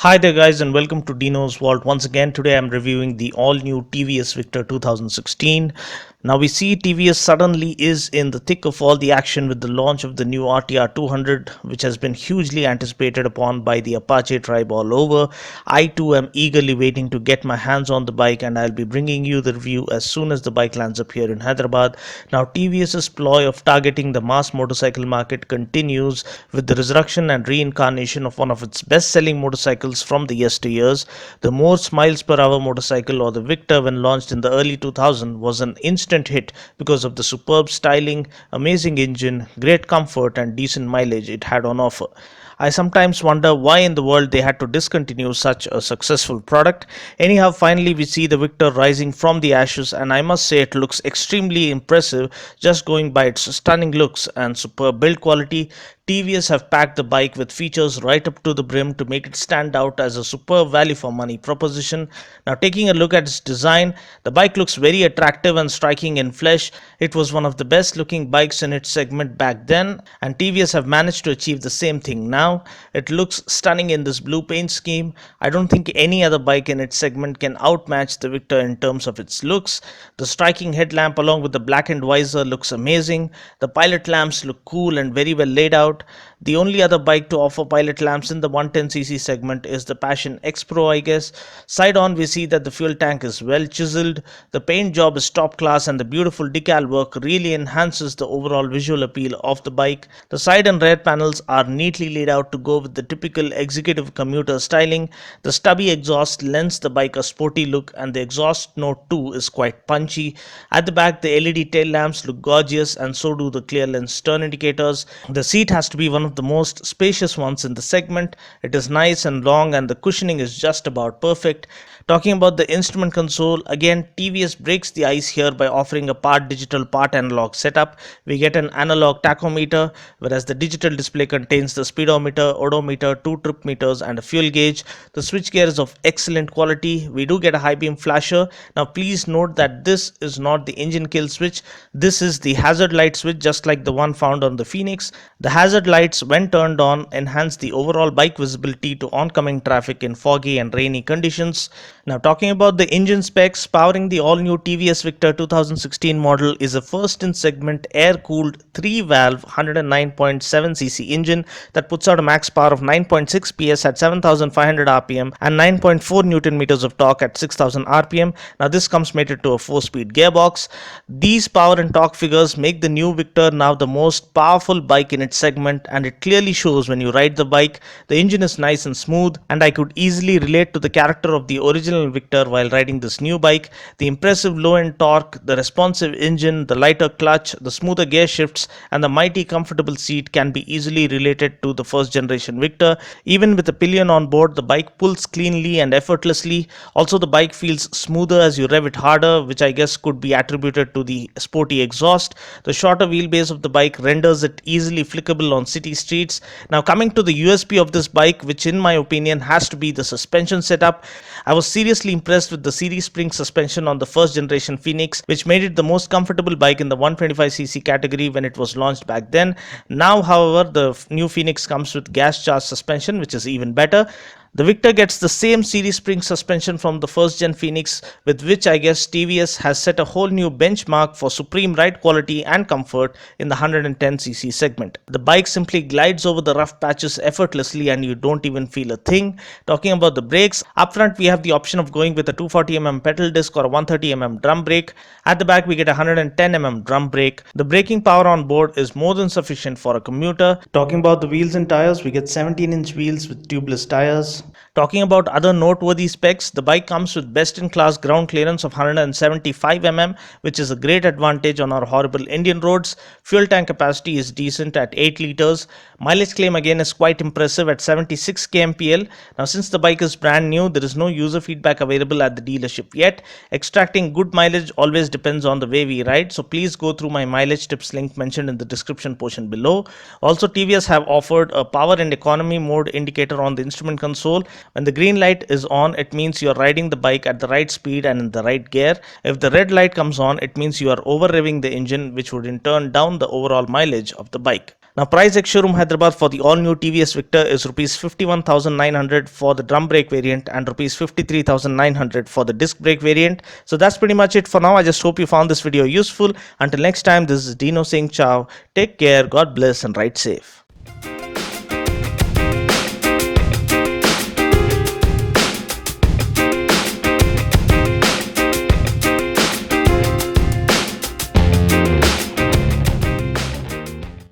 Hi there guys and welcome to Dinos Vault. Once again today I'm reviewing the all new TVS Victor 2016. Now we see TVS suddenly is in the thick of all the action with the launch of the new RTR 200, which has been hugely anticipated upon by the Apache tribe all over. I too am eagerly waiting to get my hands on the bike, and I'll be bringing you the review as soon as the bike lands up here in Hyderabad. Now TVS's ploy of targeting the mass motorcycle market continues with the resurrection and reincarnation of one of its best-selling motorcycles from the yesteryears. The more miles per hour motorcycle, or the Victor, when launched in the early 2000s, was an instant hit because of the superb styling, amazing engine, great comfort, and decent mileage it had on offer. I sometimes wonder why in the world they had to discontinue such a successful product. Anyhow, finally we see the Victor rising from the ashes, and I must say it looks extremely impressive just going by its stunning looks and superb build quality. TVS have packed the bike with features right up to the brim to make it stand out as a superb value for money proposition. Now, taking a look at its design, the bike looks very attractive and striking in flesh. It was one of the best looking bikes in its segment back then, and TVS have managed to achieve the same thing now. It looks stunning in this blue paint scheme. I don't think any other bike in its segment can outmatch the Victor in terms of its looks. The striking headlamp along with the blackened visor looks amazing. The pilot lamps look cool and very well laid out. The only other bike to offer pilot lamps in the 110cc segment is the Passion X Pro, I guess. Side on, we see that the fuel tank is well chiseled, the paint job is top class, and the beautiful decal work really enhances the overall visual appeal of the bike. The side and rear panels are neatly laid out to go with the typical executive commuter styling. The stubby exhaust lends the bike a sporty look, and the exhaust note too is quite punchy. At the back, the LED tail lamps look gorgeous, and so do the clear lens turn indicators. The seat has to be one of the most spacious ones in the segment. It is nice and long, and the cushioning is just about perfect. Talking about the instrument console, again TVS breaks the ice here by offering a part digital part analog setup. We get an analog tachometer, whereas the digital display contains the speedometer, odometer, two trip meters, and a fuel gauge. The switchgear is of excellent quality. We do get a high beam flasher. Now please note that this is not the engine kill switch. This is the hazard light switch, just like the one found on the Phoenix. The hazard lights, when turned on, enhance the overall bike visibility to oncoming traffic in foggy and rainy conditions. Now, talking about the engine specs, powering the all-new TVS Victor 2016 model is a first-in-segment air-cooled 3-valve 109.7cc engine that puts out a max power of 9.6 PS at 7,500 RPM and 9.4 Newton meters of torque at 6,000 RPM. Now, this comes mated to a 4-speed gearbox. These power and torque figures make the new Victor now the most powerful bike in its segment, and it clearly shows when you ride the bike. The engine is nice and smooth, and I could easily relate to the character of the original Victor while riding this new bike. The impressive low end torque, the responsive engine, the lighter clutch, the smoother gear shifts, and the mighty comfortable seat can be easily related to the first generation Victor. Even with the pillion on board, the bike pulls cleanly and effortlessly. Also, the bike feels smoother as you rev it harder, which I guess could be attributed to the sporty exhaust. The shorter wheelbase of the bike renders it easily flickable on city streets. Now, coming to the USP of this bike, which in my opinion has to be the suspension setup. I was seriously impressed with the series spring suspension on the first generation Phoenix, which made it the most comfortable bike in the 125cc category when it was launched back then. Now, however, the new Phoenix comes with gas charged suspension, which is even better. The Victor gets the same series spring suspension from the first gen Phoenix, with which I guess TVS has set a whole new benchmark for supreme ride quality and comfort in the 110cc segment. The bike simply glides over the rough patches effortlessly, and you don't even feel a thing. Talking about the brakes, up front we have the option of going with a 240mm pedal disc or a 130mm drum brake. At the back we get a 110mm drum brake. The braking power on board is more than sufficient for a commuter. Talking about the wheels and tires, we get 17-inch wheels with tubeless tires. Talking about other noteworthy specs, the bike comes with best-in-class ground clearance of 175mm, which is a great advantage on our horrible Indian roads. Fuel tank capacity is decent at 8 liters. Mileage claim again is quite impressive at 76 kmpl. Now, since the bike is brand new, there is no user feedback available at the dealership yet. Extracting good mileage always depends on the way we ride, so please go through my mileage tips link mentioned in the description portion below. Also, TVS have offered a power and economy mode indicator on the instrument console. When the green light is on, it means you are riding the bike at the right speed and in the right gear. If the red light comes on, it means you are over revving the engine, which would in turn down the overall mileage of the bike. Now, price ex showroom Hyderabad for the all new TVS Victor is rupees 51,900 for the drum brake variant and rupees 53,900 for the disc brake variant. So that's pretty much it for now. I just hope you found this video useful. Until next time, this is Dino saying ciao. Take care, God bless, and ride safe.